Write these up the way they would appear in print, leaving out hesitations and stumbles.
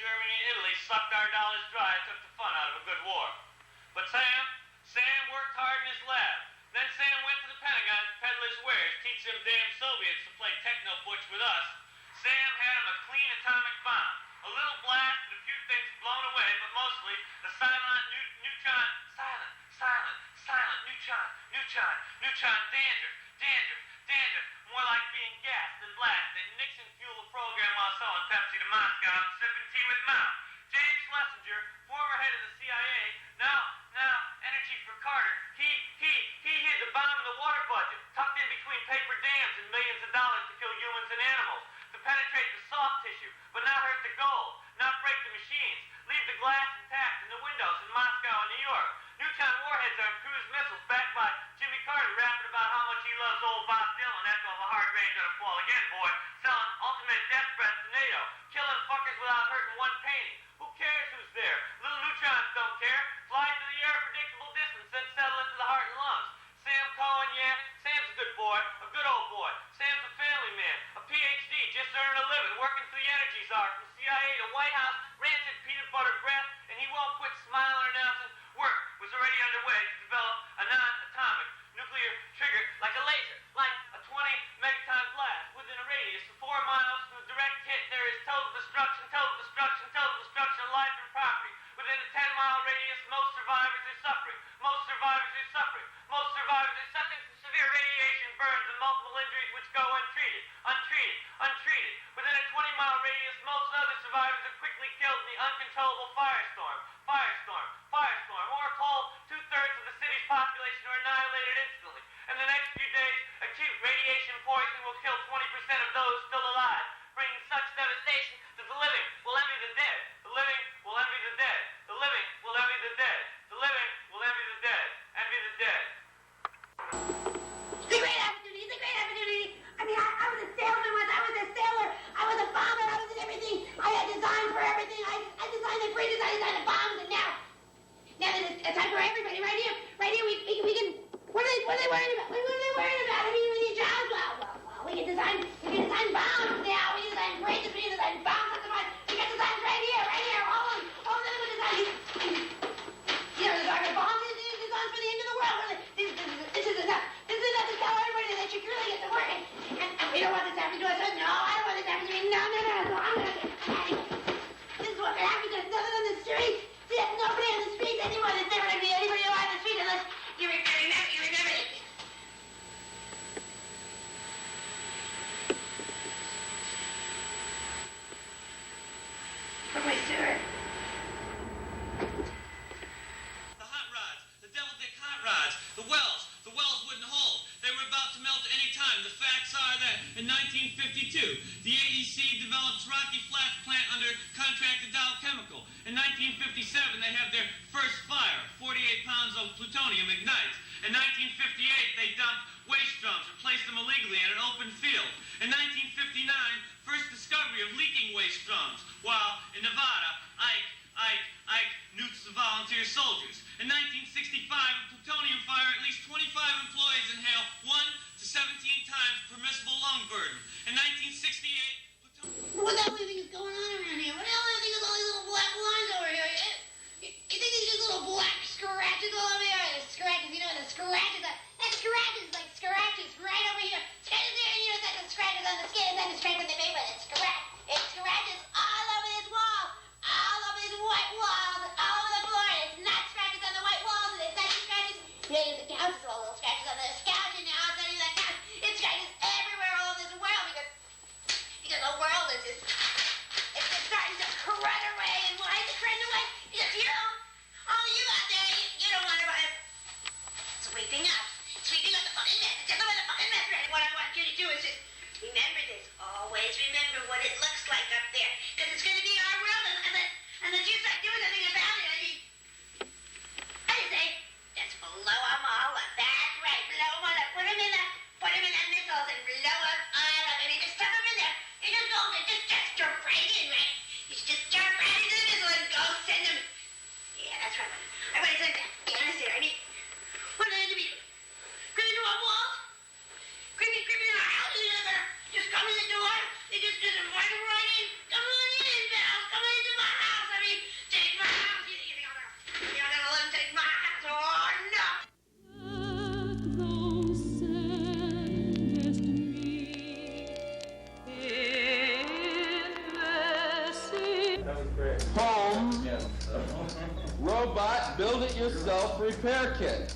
Germany, and Italy sucked our dollars dry and took the fun out of a good war. But Sam worked hard in his lab. Then Sam went to the Pentagon to peddle his wares, teach them damn Soviets to play techno-butch with us. Sam had him a clean atomic bomb. A little blast and a few things blown away, but mostly the silent neutron, dandruff, more like being gassed and blasted. Nixon fueled the program while selling Pepsi to Moscow and sipping tea with Mao. James Schlesinger, former head of the CIA, now energy for Carter, he hid the bomb in the water budget, tucked in between paper dams and millions of dollars to kill humans and animals, to penetrate the soft tissue, but not hurt the gold, not break the machines, leave the glass intact in the windows in Moscow and New York. Neutron warheads on cruise missiles backed by Jimmy Carter rapping about how much he loves old Bob Dylan. Echo of a hard rain gonna fall again, boy. Selling ultimate death threats to NATO. Killing fuckers without hurting one painting. Who cares who's there? Little neutrons don't care. Fly through the air a predictable distance, then settle into the heart and lungs. Sam Cohen, yeah, Sam's a good boy, a good old boy. Sam's a family man, a PhD, just earning a living, working for the energy czar, from CIA to White House, rancid peanut butter breath, and he won't quit smiling or announcing work was already underway to develop a non-atomic nuclear trigger like a laser, like a 20 megaton blast within a radius of 4 miles from a direct hit. There is total destruction of life and property. Within a 10-mile radius, most survivors are suffering. Most survivors are suffering from severe radiation burns and multiple injuries which go untreated. Within a 20-mile radius, most other survivors are quickly killed in the uncontrollable firestorm. Or cold, 2/3 of the city's population are annihilated instantly. In the next few days, acute radiation poisoning will kill 20% of those still alive, bringing such devastation that the living will envy the dead. The living will envy the dead. The living will envy the dead. The living will envy the dead. Envy the dead. It's a great opportunity. I mean, I was a salesman once. I was a sailor. I was a bomber. I was in everything. I had design for everything. I designed the bridges. I designed the bombs. And now that it's time for everybody. Right here, we can. What are they worrying about? What are they worrying about? I mean, we need jobs. Well, we can design bombs now. We can design bridges. We can design bombs. We got designs right here. All of them are designs. You know, the bombs is designs for the end of the world. This is enough. This is enough to tell everybody that you can really get to work. And we don't want this to happen to us. No, I don't want this to happen to me. No. So I'm going to get anyway. This is what can happen. There's nothing on the street. See, there's nobody on the street anymore. There's never going to be anybody on the street unless you remember it. Where's my sewer? The hot rods, the double dick hot rods, the wells wouldn't hold. They were about to melt at any time. The facts are that in 1952, the AEC develops Rocky Flats plant under contract to Dow Chemical. In 1957, they have their first fire. 48 pounds of plutonium ignites. In 1958, they dump waste drums and place them illegally in an open field. In 1959, first discovery of leaking waste drums, while in Nevada, Ike nukes the volunteer soldiers. In 1965, a plutonium fire, at least 25 employees inhale 1 to 17 times permissible lung burden. In 1968, What the hell do you think is going on around here? What the hell do you think is all these little black lines over here? You think these just little black scratches all over here? The scratches, you know, the scratches. That scratches like scratches right over here. Scratches there, you know, home robot build-it-yourself repair kit.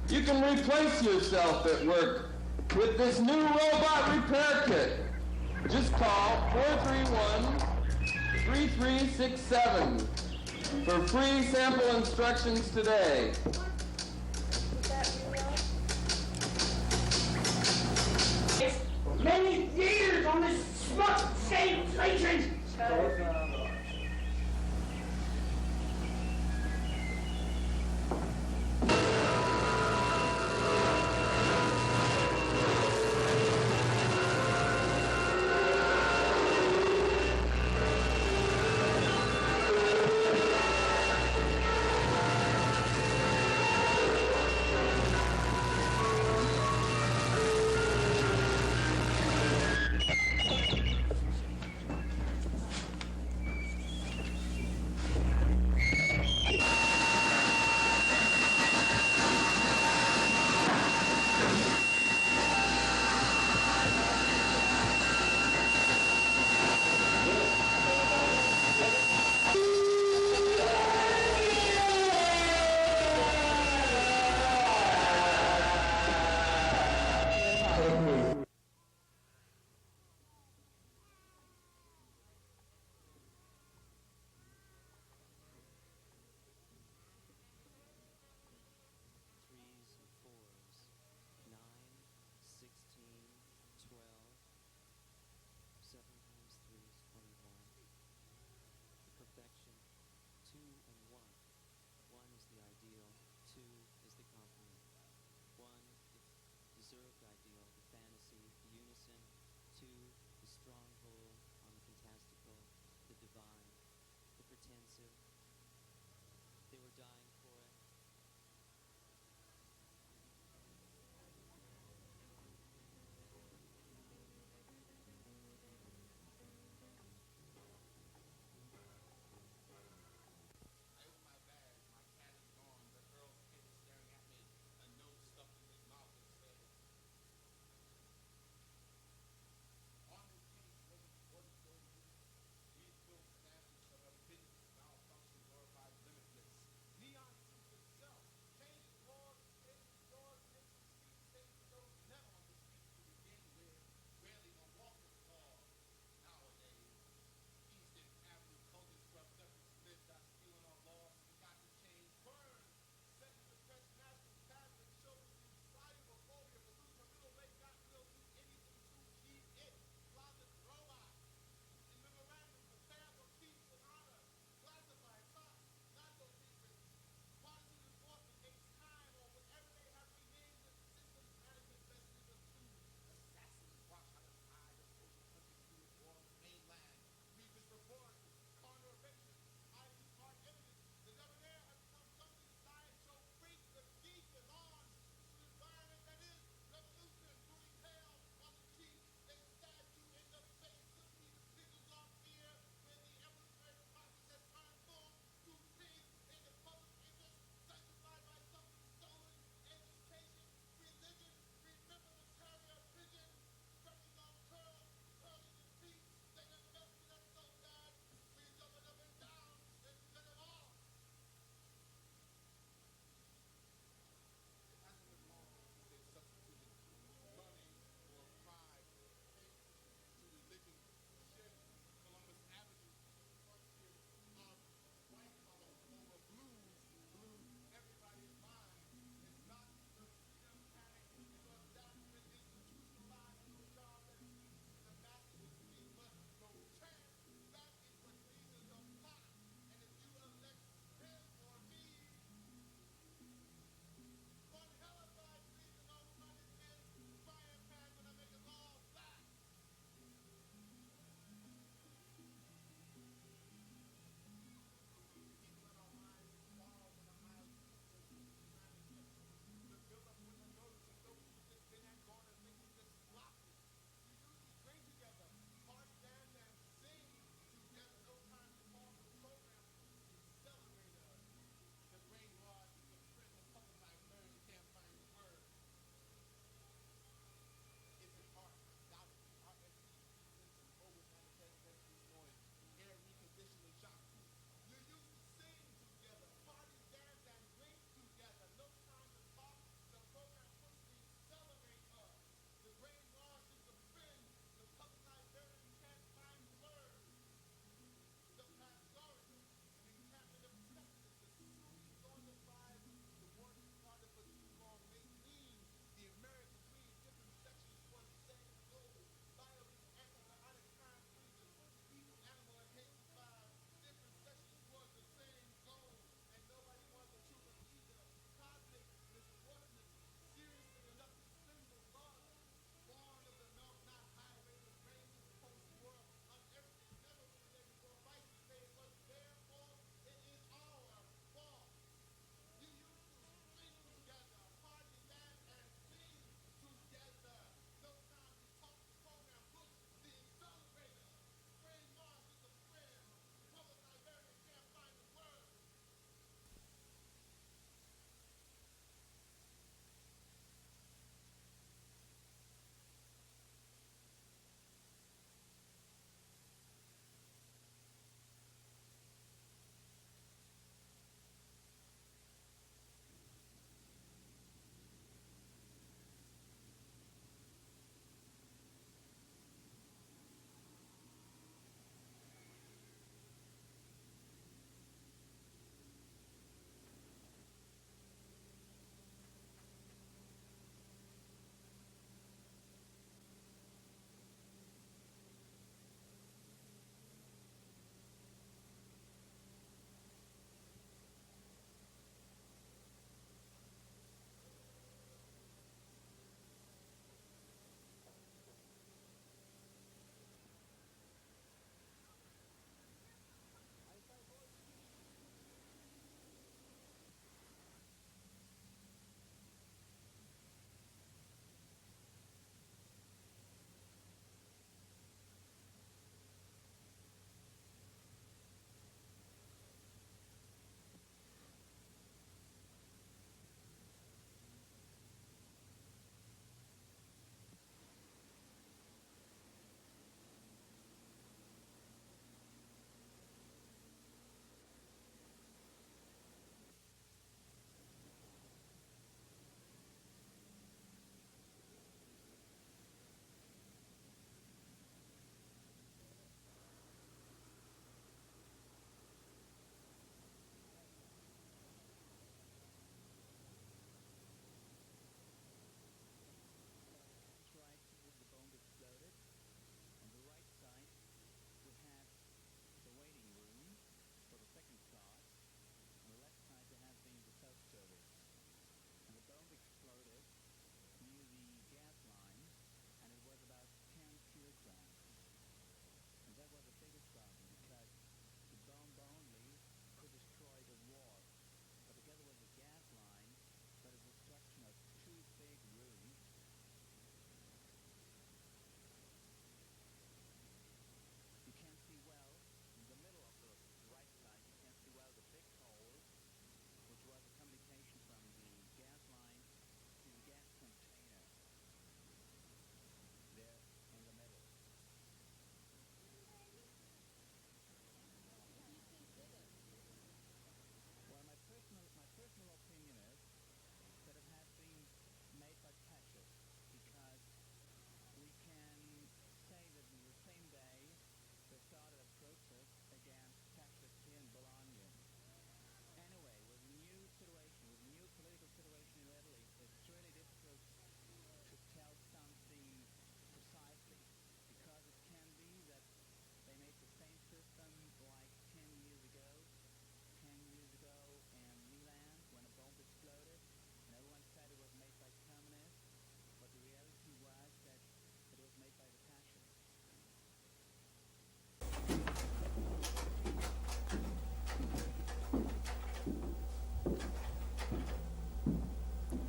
You can replace yourself at work with this new robot repair kit. Just call 431-3367 for free sample instructions today. Many years on this smut-stained station.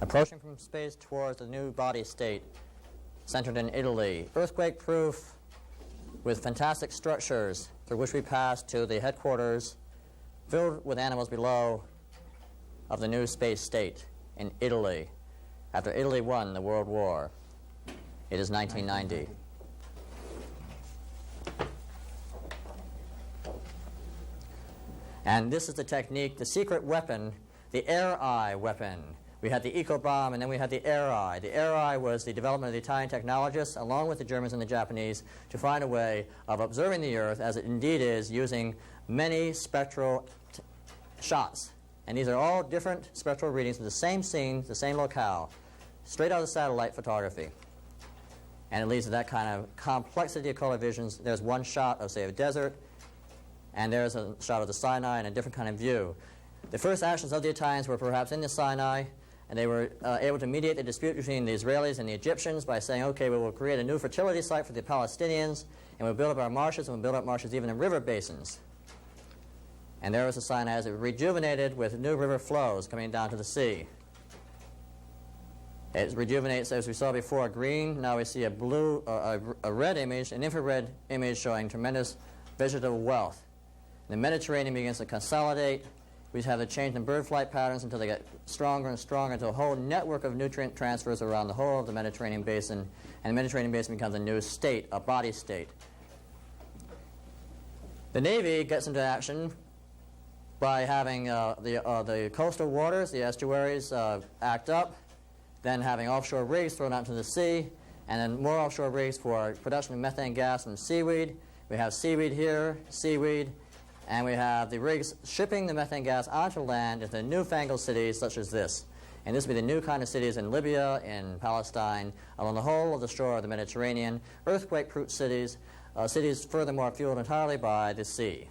approaching from space towards the new body state centered in Italy. Earthquake-proof with fantastic structures through which we pass to the headquarters filled with animals below of the new space state in Italy after Italy won the World War. It is 1990. And this is the technique, the secret weapon, the air eye weapon. We had the eco-bomb, and then we had the air eye. The air eye was the development of the Italian technologists, along with the Germans and the Japanese, to find a way of observing the Earth, as it indeed is, using many spectral shots. And these are all different spectral readings of the same scene, the same locale, straight out of satellite photography. And it leads to that kind of complexity of color visions. There's one shot of, say, a desert, and there's a shot of the Sinai and a different kind of view. The first actions of the Italians were perhaps in the Sinai, and they were able to mediate the dispute between the Israelis and the Egyptians by saying, okay, we will create a new fertility site for the Palestinians, and we'll build up our marshes, and we'll build up marshes even in river basins. And there was the Sinai as it rejuvenated with new river flows coming down to the sea. It rejuvenates, as we saw before, green. Now we see a blue, a red image, an infrared image showing tremendous vegetative wealth. The Mediterranean begins to consolidate. We have the change in bird flight patterns until they get stronger and stronger, until a whole network of nutrient transfers around the whole of the Mediterranean basin, and the Mediterranean basin becomes a new state, a body state. The Navy gets into action by having the coastal waters, the estuaries, act up, then having offshore rigs thrown out into the sea, and then more offshore rigs for production of methane gas and seaweed. We have seaweed here, seaweed, and we have the rigs shipping the methane gas onto land into newfangled cities such as this. And this will be the new kind of cities in Libya, in Palestine, along the whole of the shore of the Mediterranean, earthquake-proof cities, cities furthermore fueled entirely by the sea.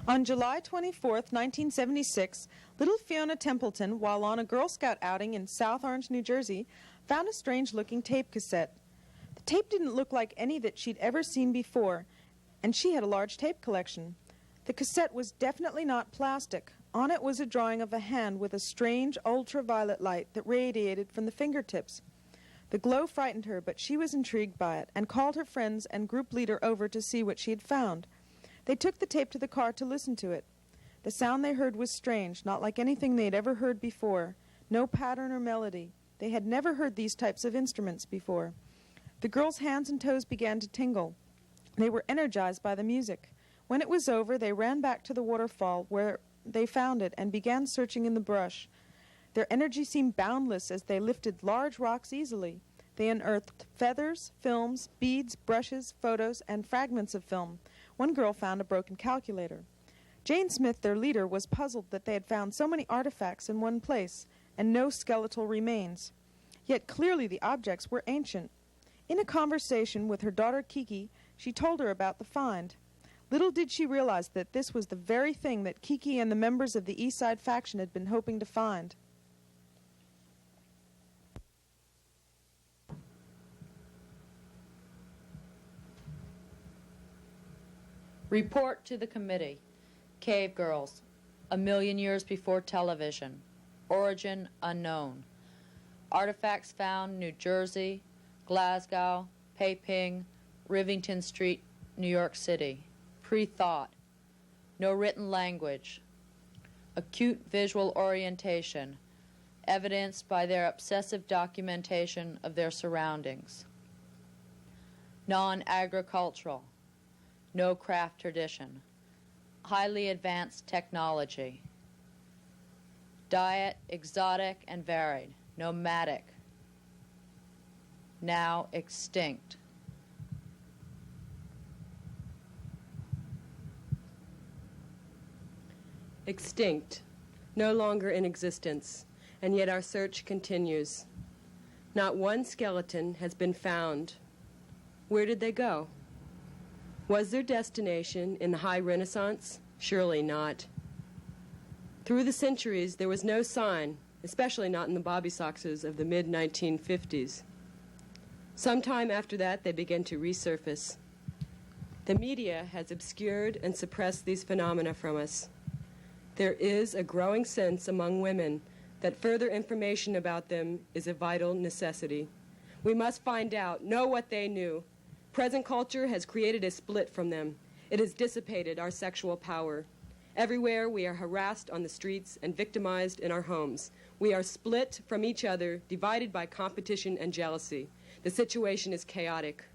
On July 24, 1976, little Fiona Templeton, while on a Girl Scout outing in South Orange, New Jersey, found a strange-looking tape cassette. The tape didn't look like any that she'd ever seen before, and she had a large tape collection. The cassette was definitely not plastic. On it was a drawing of a hand with a strange ultraviolet light that radiated from the fingertips. The glow frightened her, but she was intrigued by it and called her friends and group leader over to see what she had found. They took the tape to the car to listen to it. The sound they heard was strange, not like anything they had ever heard before. No pattern or melody. They had never heard these types of instruments before. The girls' hands and toes began to tingle. They were energized by the music. When it was over, they ran back to the waterfall where they found it and began searching in the brush. Their energy seemed boundless as they lifted large rocks easily. They unearthed feathers, films, beads, brushes, photos, and fragments of film. One girl found a broken calculator. Jane Smith, their leader, was puzzled that they had found so many artifacts in one place and no skeletal remains. Yet clearly the objects were ancient. In a conversation with her daughter Kiki, she told her about the find. Little did she realize that this was the very thing that Kiki and the members of the East Side faction had been hoping to find. Report to the committee. Cave Girls. 1,000,000 years before television. Origin unknown. Artifacts found New Jersey, Glasgow, Peiping, Rivington Street, New York City. Pre-thought. No written language. Acute visual orientation. Evidenced by their obsessive documentation of their surroundings. Non-agricultural. No craft tradition. Highly advanced technology. Diet exotic and varied. Nomadic. Now extinct. Extinct. No longer in existence. And yet our search continues. Not one skeleton has been found. Where did they go? Was their destination in the High Renaissance? Surely not. Through the centuries, there was no sign, especially not in the bobby soxers of the mid-1950s. Sometime after that, they began to resurface. The media has obscured and suppressed these phenomena from us. There is a growing sense among women that further information about them is a vital necessity. We must find out, know what they knew. Present culture has created a split from them. It has dissipated our sexual power. Everywhere we are harassed on the streets and victimized in our homes. We are split from each other, divided by competition and jealousy. The situation is chaotic.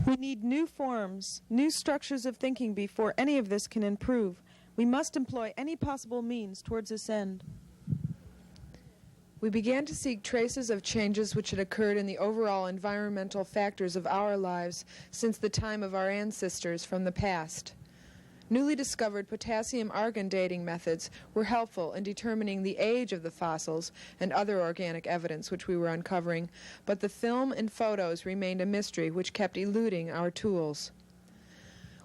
We need new forms, new structures of thinking before any of this can improve. We must employ any possible means towards this end. We began to seek traces of changes which had occurred in the overall environmental factors of our lives since the time of our ancestors from the past. Newly discovered potassium-argon dating methods were helpful in determining the age of the fossils and other organic evidence which we were uncovering, but the film and photos remained a mystery which kept eluding our tools.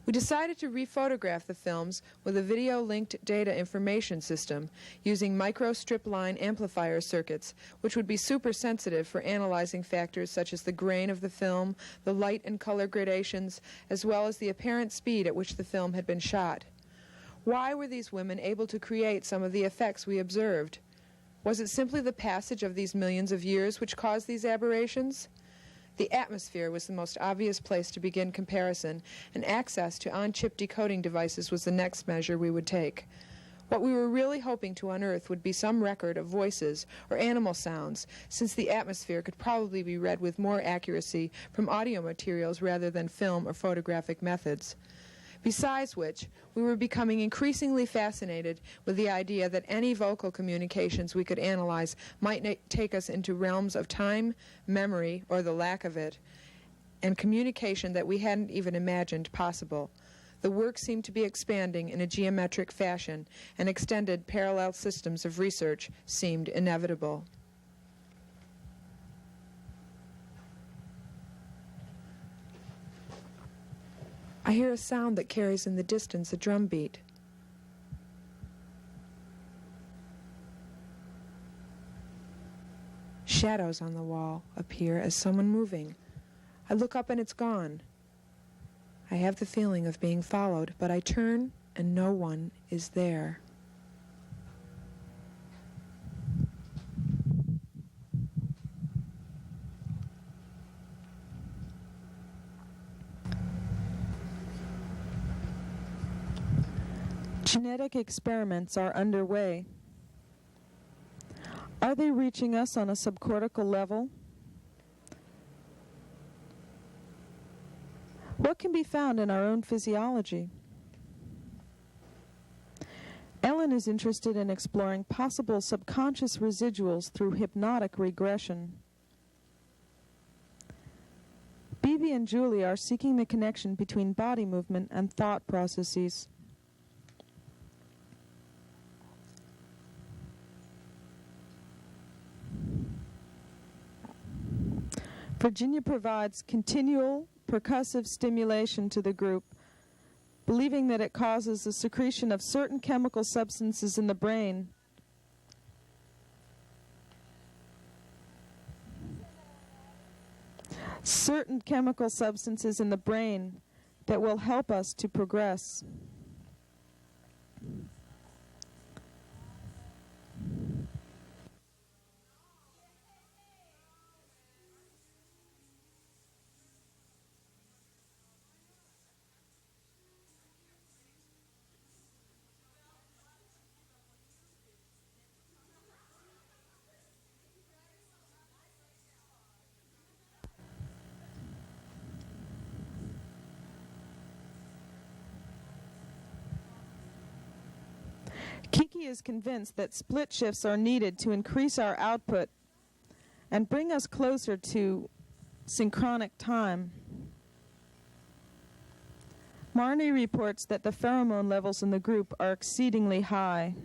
We decided to rephotograph the films with a video-linked data information system using micro-strip-line amplifier circuits, which would be super-sensitive for analyzing factors such as the grain of the film, the light and color gradations, as well as the apparent speed at which the film had been shot. Why were these women able to create some of the effects we observed? Was it simply the passage of these millions of years which caused these aberrations? The atmosphere was the most obvious place to begin comparison, and access to on-chip decoding devices was the next measure we would take. What we were really hoping to unearth would be some record of voices or animal sounds, since the atmosphere could probably be read with more accuracy from audio materials rather than film or photographic methods. Besides which, we were becoming increasingly fascinated with the idea that any vocal communications we could analyze might take us into realms of time, memory, or the lack of it, and communication that we hadn't even imagined possible. The work seemed to be expanding in a geometric fashion, and extended parallel systems of research seemed inevitable. I hear a sound that carries in the distance a drum beat. Shadows on the wall appear as someone moving. I look up and it's gone. I have the feeling of being followed, but I turn and no one is there. Genetic experiments are underway. Are they reaching us on a subcortical level? What can be found in our own physiology? Ellen is interested in exploring possible subconscious residuals through hypnotic regression. Bibi and Julie are seeking the connection between body movement and thought processes. Virginia provides continual percussive stimulation to the group, believing that it causes the secretion of certain chemical substances in the brain. Certain chemical substances in the brain that will help us to progress. Kiki is convinced that split shifts are needed to increase our output and bring us closer to synchronic time. Marnie reports that the pheromone levels in the group are exceedingly high.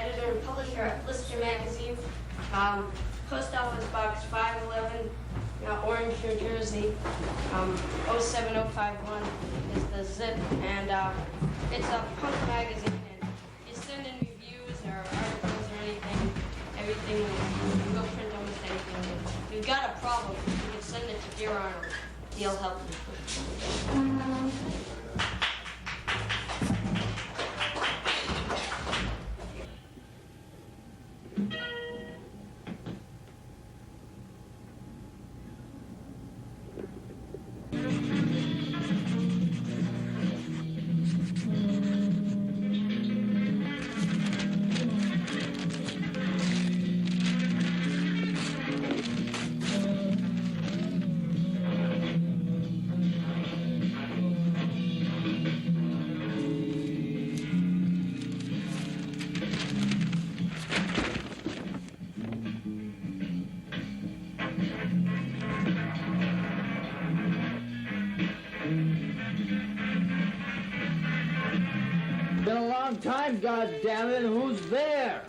editor and publisher at Blister Magazine. Post office box 511, Orange, New Jersey. 07051 is the zip, and it's a punk magazine. And you send in reviews or articles or anything, everything. You can go print almost anything. If you've got a problem, you can send it to Dear Arnold. He'll help you. Time, goddammit, who's there?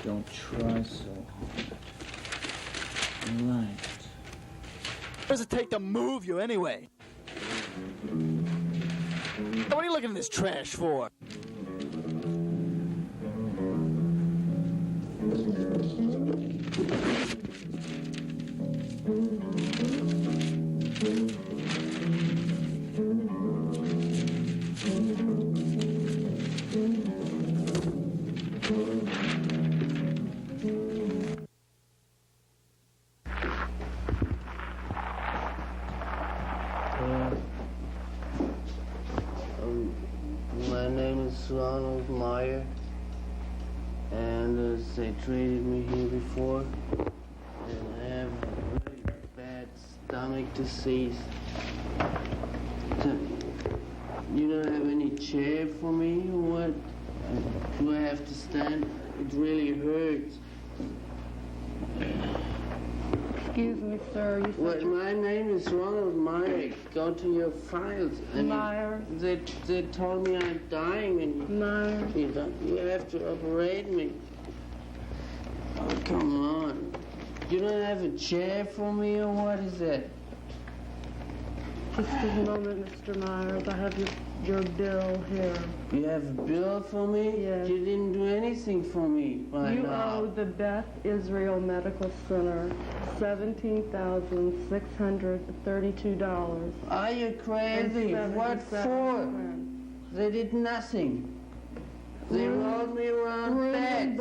Don't try so hard. Right. What does it take to move you anyway? What are you looking at this trash for? They treated me here before, and I have really bad stomach disease. You don't have any chair for me, or what? Do I have to stand? It really hurts. Excuse me, sir. What? My name is Ronald Meyer. Go to your files. Meyer. They told me I'm dying, and Meyer. You have to operate me. Oh, come on. You don't have a chair for me, or what is that? Just a moment, Mr. Myers. I have your bill here. You have a bill for me? Yes. You didn't do anything for me by You now. owe the Beth Israel Medical Center $17,632. Are you crazy? What for? They did nothing. They rolled me around beds.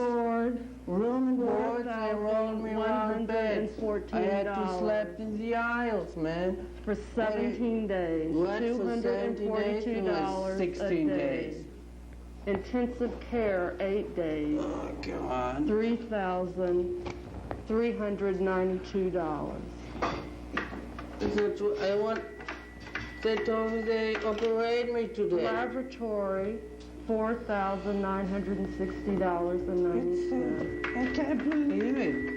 Room and board, they rolled me around bed. I had to sleep in the aisles, man. For 17 days. What, for 17 days? It was 16 days. Intensive care, 8 days. Oh, God. $3,392. I want... They told me they operate me today. Laboratory, $4,960.90. I can't believe it.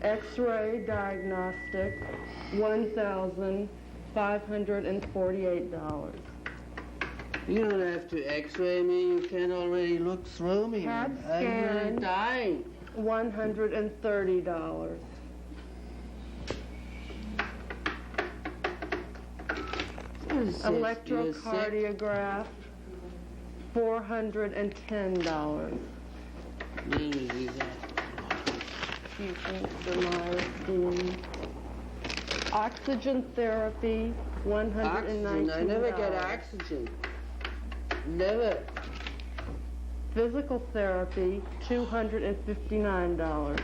X-ray diagnostic, $1,548. You don't have to X-ray me. You can already look through me. CAT I'm scan, really dying. $130. Electrocardiograph, $410. Oxygen therapy, $119. Oxygen. I never get oxygen. Never. Physical therapy, $259.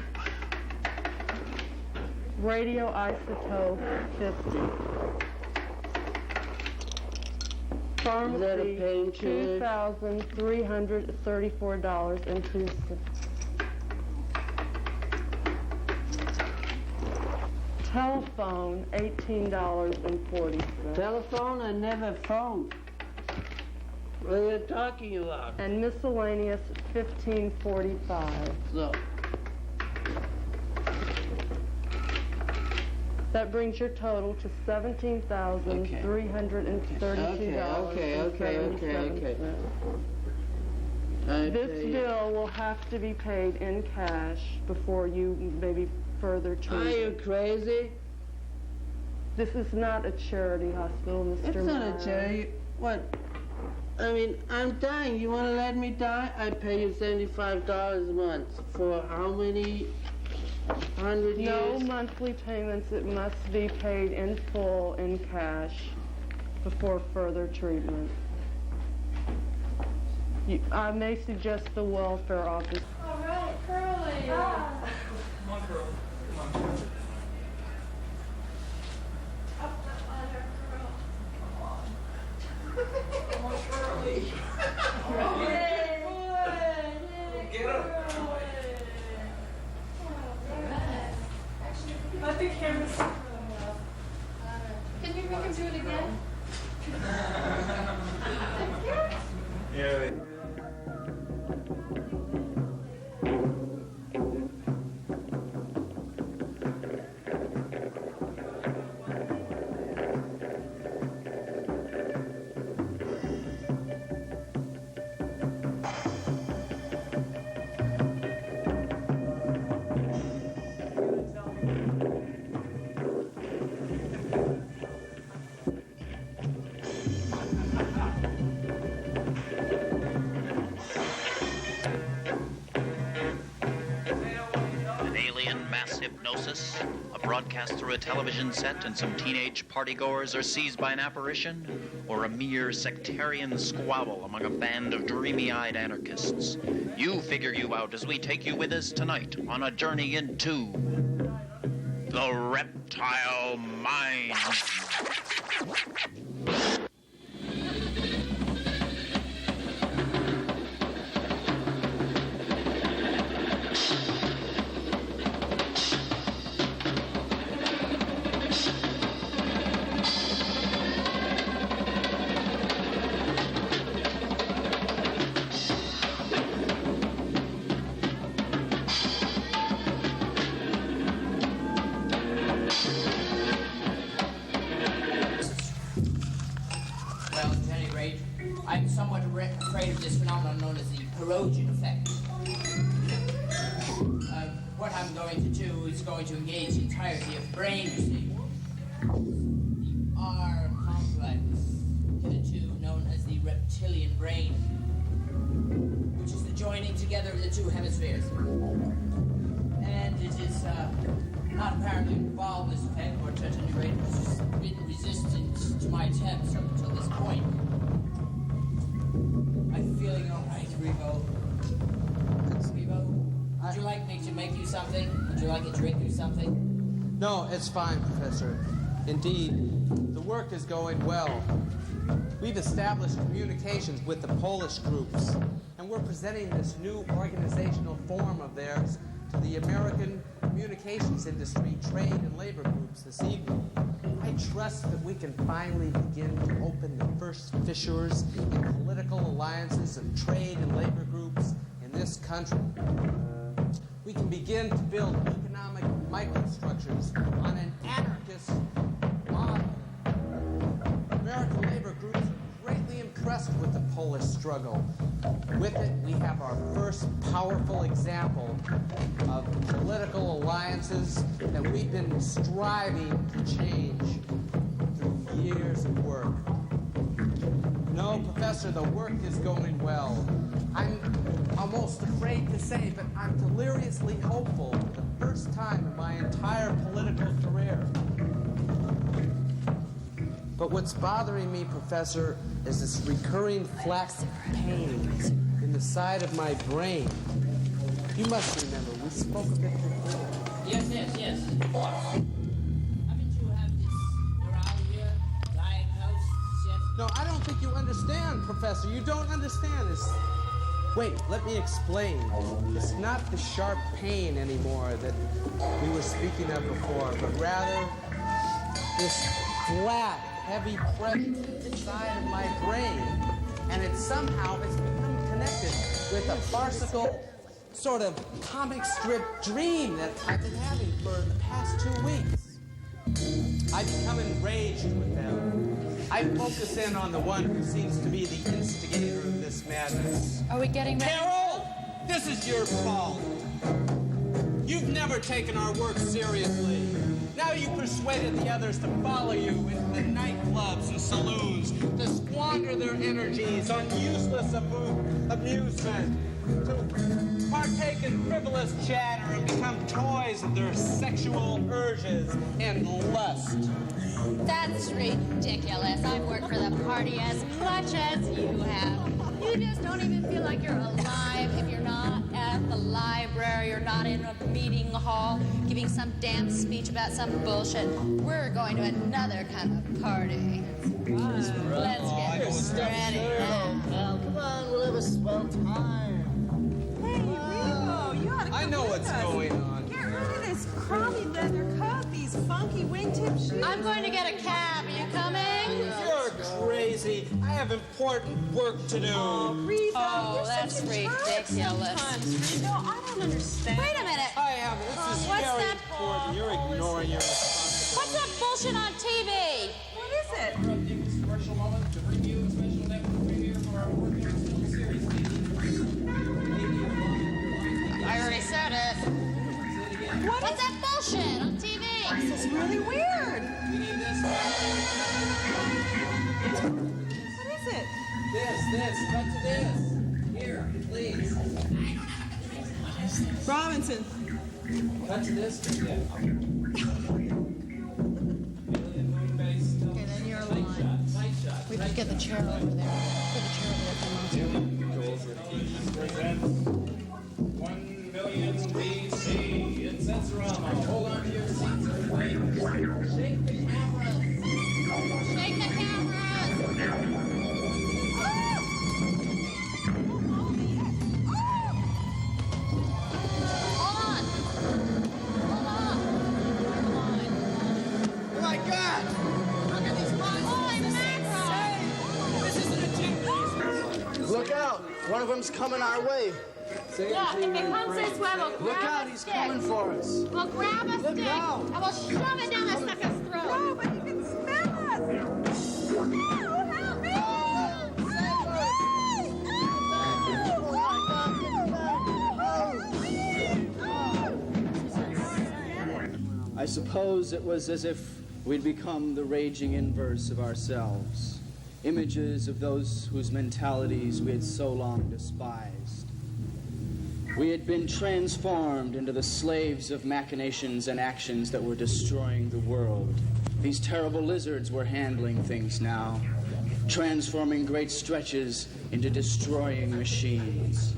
Radioisotope, $50. Pharmacy, $2,334.02. Telephone, $18.40. Telephone? I never phoned. What are you talking about? And miscellaneous, $15.45. So. That brings your total to $17,332.77. Okay. This bill will have to be paid in cash before you maybe further treatment. Are you crazy? This is not a charity hospital, Mr. It's not Meyer. a charity. What? I mean, I'm dying. You want to let me die? I pay you $75 a month. For how many 100 years? No monthly payments. It must be paid in full in cash before further treatment. I may suggest the welfare office. All right, Curly. Come on, Curly. Come on. Up that ladder, girl. Come on, Curly. Get up. Let the camera see well. Can you make him do it again? Yeah. Hypnosis, a broadcast through a television set, and some teenage partygoers are seized by an apparition, or a mere sectarian squabble among a band of dreamy-eyed anarchists. You figure you out as we take you with us tonight on a journey into the Reptile Mind. Afraid of this phenomenon known as the Perrogen effect. What I'm going to do is going to engage the entirety of brain, you see. The R complex, hitherto known as the reptilian brain, which is the joining together of the two hemispheres. And it is not apparently involved in this effect, or at any rate, it has been resistant to my attempts up until this point. I'm feeling all right, Revo. Revo, would you like me to make you something? Would you like a drink or something? No, it's fine, Professor. Indeed, the work is going well. We've established communications with the Polish groups, and we're presenting this new organizational form of theirs to the American communications industry, trade, and labor groups this evening. I trust that we can finally begin to open the first fissures in political alliances of trade and labor groups in this country. we can begin to build economic microstructures on an anarchist model. American labor groups are greatly impressed with the Polish struggle. With it, we have our first powerful example of political alliances that we've been striving to change through years of work. No, Professor, the work is going well. I'm almost afraid to say, but I'm deliriously hopeful for the first time in my entire political career. But what's bothering me, Professor, is this recurring flat pain in the side of my brain. You must remember, we spoke of it before. Yes. Haven't you had this neuralgia diagnosed yet? No, I don't think you understand, Professor. You don't understand this. Wait, let me explain. It's not the sharp pain anymore that we were speaking of before, but rather this flat, heavy pressure inside of my brain. And it's become connected with a farcical sort of comic strip dream that I've been having for the past 2 weeks. I become enraged with them. I focus in on the one who seems to be the instigator of this madness. Are we getting ready? Carol, this is your fault. You've never taken our work seriously. Now you persuaded the others to follow you into the nightclubs and saloons, to squander their energies on useless amusement, to partake in frivolous chatter and become toys of their sexual urges and lust. That's ridiculous. I've worked for the party as much as you have. You just don't even feel like you're alive if you're not at the library, you're not in a meeting hall giving some damn speech about some bullshit. We're going to another kind of party. Let's get ready now. Come on, we'll have a swell time. Hey, Rico, you ought to come I know with what's us. going on. Get rid of this crummy leather coat, these funky wingtip shoes. I'm going to get a cab. Are you coming? You're crazy. I have important work to do. Oh, Rico, you're that's such a child ridiculous. sometimes, Rico. I don't understand. Wait a minute. I have. This is What's very that? important. You're ignoring your responsibility. What's that bullshit on TV? What is it? Interrupting this commercial moment to review a special network premiere for our working on film series. I already said it. What's that bullshit on TV? This is really weird. We need this. What is it? This. Cut to this. Here, please. Robinson. Cut to this. Yeah. Okay, then you're alive. Tight shot. We could get the chair over there. Put the chair over there. 1 million BC in Sensorama. Hold on to your seats, everybody. Shake the cameras. Shake the cameras. Hold on. Oh my God! Look at these monsters! This isn't a chick. Look out! One of them's coming our way. Look, if it comes this way, we'll Look grab out! a He's stick. coming for us. We'll grab a Look stick out. and we'll shove it down the sucker's throat. No, but you can smell us. Oh, help me! I suppose it was as if we'd become the raging inverse of ourselves, images of those whose mentalities we had so long despised. We had been transformed into the slaves of machinations and actions that were destroying the world. These terrible lizards were handling things now, transforming great stretches into destroying machines,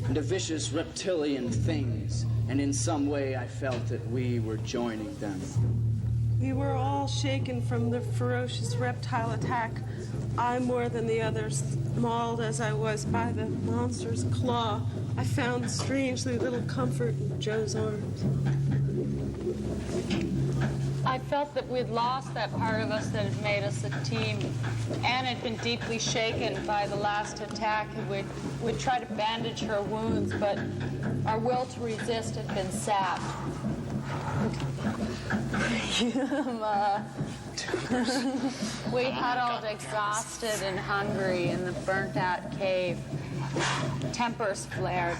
into vicious reptilian things, and in some way I felt that we were joining them. We were all shaken from the ferocious reptile attack. I, more than the others, mauled as I was by the monster's claw, I found strangely little comfort in Joe's arms. I felt that we'd lost that part of us that had made us a team. Anna had been deeply shaken by the last attack, and we'd try to bandage her wounds, but our will to resist had been sapped. We huddled exhausted and hungry in the burnt-out cave. Tempers flared.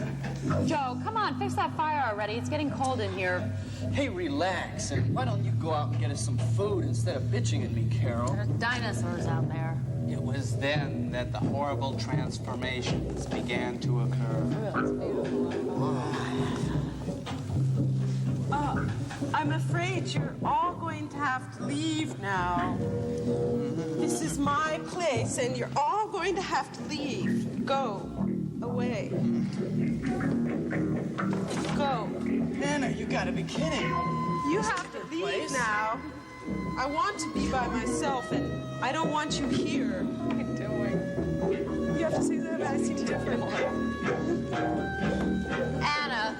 Joe, come on, fix that fire already. It's getting cold in here. Hey, relax, and why don't you go out and get us some food instead of bitching at me, Carol? There's dinosaurs out there. It was then that the horrible transformations began to occur. I'm afraid you're all going to have to leave now. This is my place, and you're all going to have to leave. Go away. Go. Anna, you gotta be kidding. You have to leave now. I want to be by myself, and I don't want you here. What are you doing? You have to say that I seem different. Anna,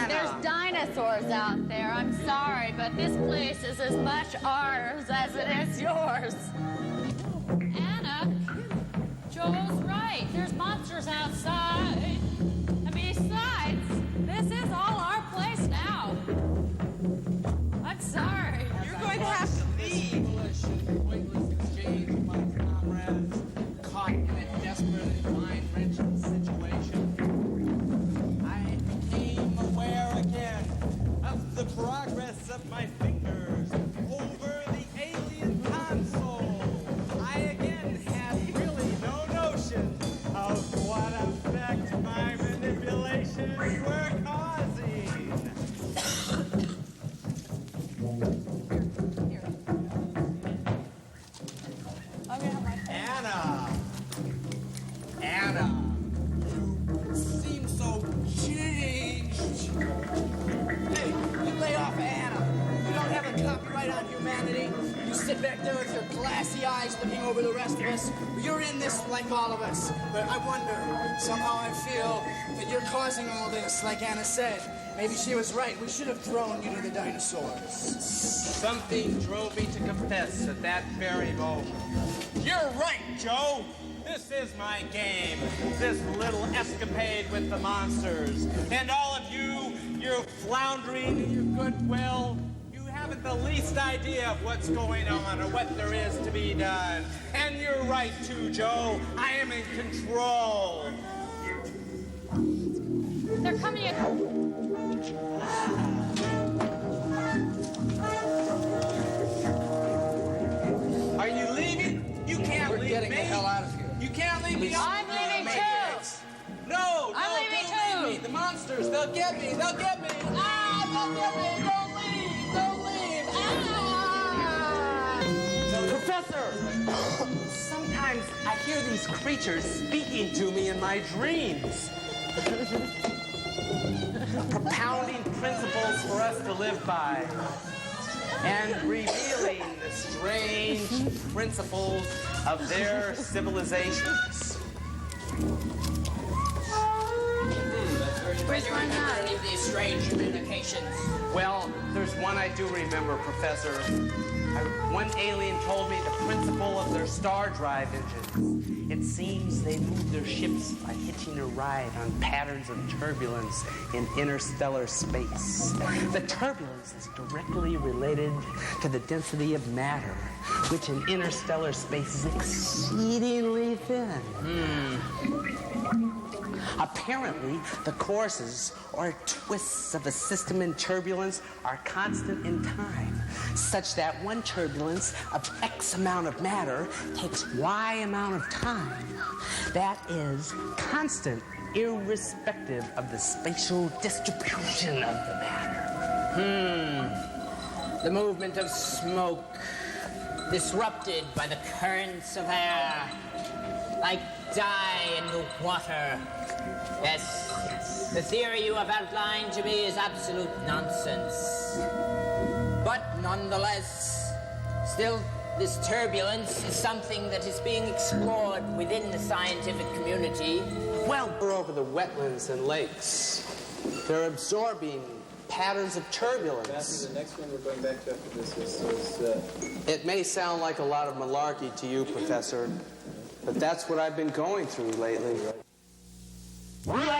there's dinosaurs out there. I'm sorry, but this place is as much ours as it is yours. Anna, Joe's right. There's monsters outside. And besides, this is all our place now. I'm sorry. You're going to have to leave. Pointless exchange among comrades, caught in a desperate and mind-wrenching situation. I became aware again of the progress of my fingers over the alien console. I again had really no notion of what effect my manipulations were causing. Anna, you seem so changed. Hey, you lay off Anna. You don't have a copyright on humanity. You sit back there with your glassy eyes looking over the rest of us. You're in this like all of us. But I wonder, somehow I feel that you're causing all this, like Anna said. Maybe she was right. We should have thrown you to the dinosaurs. Something drove me to confess at that very moment. You're right, Joe. This is my game, this little escapade with the monsters. And all of you, you're floundering in your goodwill. You haven't the least idea of what's going on or what there is to be done. And you're right, too, Joe. I am in control. They're coming in. Are you leaving? You can't leave me. We're getting the hell out of here. You can't leave me. I'm leaving too. No, I'm leaving don't leave me. The monsters, they'll get me. They'll get me. Ah, they'll get me. Don't leave. Don't leave. Ah! Professor, sometimes I hear these creatures speaking to me in my dreams. Propounding principles for us to live by. And revealing the strange principles of their civilizations. Where's one not any of these strange communications? Well, there's one I do remember, Professor. One alien told me the principle of their star drive engines. It seems they move their ships by hitching a ride on patterns of turbulence in interstellar space. The turbulence is directly related to the density of matter, which in interstellar space is exceedingly thin. Apparently, the courses or twists of a system in turbulence are constant in time, such that one turbulence of X amount of matter takes Y amount of time. That is constant, irrespective of the spatial distribution of the matter. The movement of smoke, disrupted by the currents of air, like dye in the water. Yes, the theory you have outlined to me is absolute nonsense. But nonetheless, still, this turbulence is something that is being explored within the scientific community. Well, we're over the wetlands and lakes. They're absorbing patterns of turbulence. Matthew, the next one we're going back to after this is It may sound like a lot of malarkey to you, Professor, but that's what I've been going through lately. Relax.